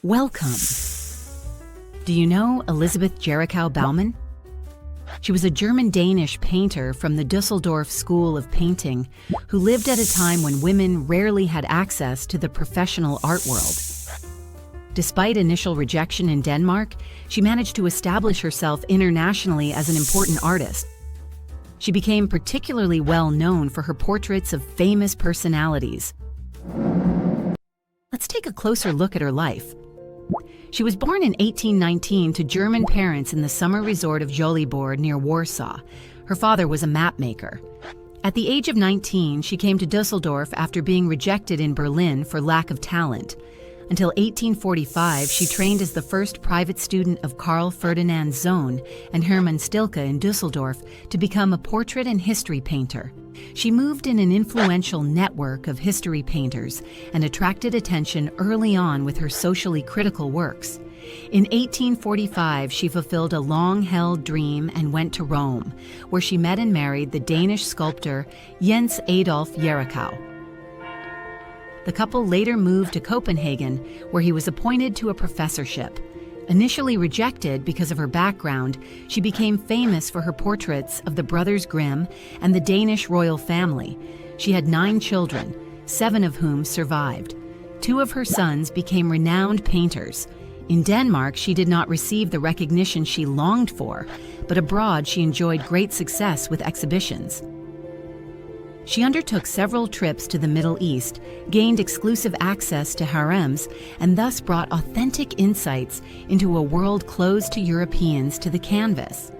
Welcome. Do you know Elisabeth Jerichau-Baumann? She was a German-Danish painter from the Düsseldorf School of Painting who lived at a time when women rarely had access to the professional art world. Despite initial rejection in Denmark, she managed to establish herself internationally as an important artist. She became particularly well known for her portraits of famous personalities. Let's take a closer look at her life. She was born in 1819 to German parents in the summer resort of Joliborg near Warsaw. Her father was a map maker. At the age of 19, she came to Düsseldorf after being rejected in Berlin for lack of talent. Until 1845, she trained as the first private student of Karl Ferdinand's Sohn and Hermann Stilke in Düsseldorf to become a portrait and history painter. She moved in an influential network of history painters and attracted attention early on with her socially critical works. In 1845, she fulfilled a long-held dream and went to Rome, where she met and married the Danish sculptor Jens Adolf Jerichau. The couple later moved to Copenhagen, where he was appointed to a professorship. Initially rejected because of her background, she became famous for her portraits of the brothers Grimm and the Danish royal family. She had 9 children, 7 of whom survived. 2 of her sons became renowned painters. In Denmark, she did not receive the recognition she longed for, but abroad she enjoyed great success with exhibitions. She undertook several trips to the Middle East, gained exclusive access to harems, and thus brought authentic insights into a world closed to Europeans to the canvas.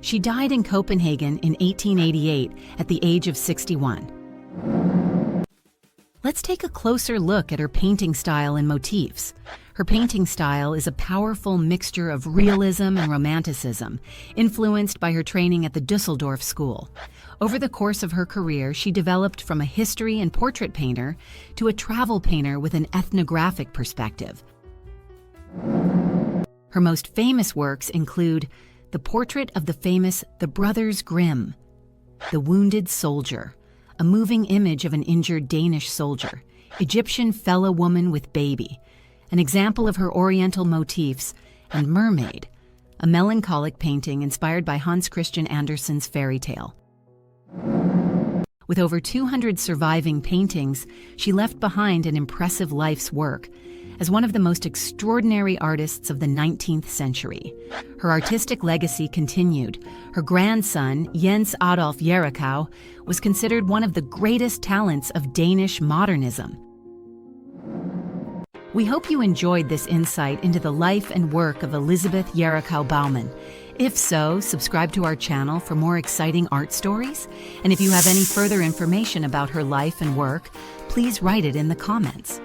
She died in Copenhagen in 1888 at the age of 61. Let's take a closer look at her painting style and motifs. Her painting style is a powerful mixture of realism and romanticism, influenced by her training at the Düsseldorf School. Over the course of her career, she developed from a history and portrait painter to a travel painter with an ethnographic perspective. Her most famous works include the portrait of the famous The Brothers Grimm, The Wounded Soldier, a moving image of an injured Danish soldier, Egyptian fellow woman with baby, an example of her Oriental motifs, and Mermaid, a melancholic painting inspired by Hans Christian Andersen's fairy tale. With over 200 surviving paintings, she left behind an impressive life's work. As one of the most extraordinary artists of the 19th century, her artistic legacy continued. Her grandson, Jens Adolf Jerichau, was considered one of the greatest talents of Danish modernism. We hope you enjoyed this insight into the life and work of Elisabeth Jerichau-Baumann. If so, subscribe to our channel for more exciting art stories. And if you have any further information about her life and work, please write it in the comments.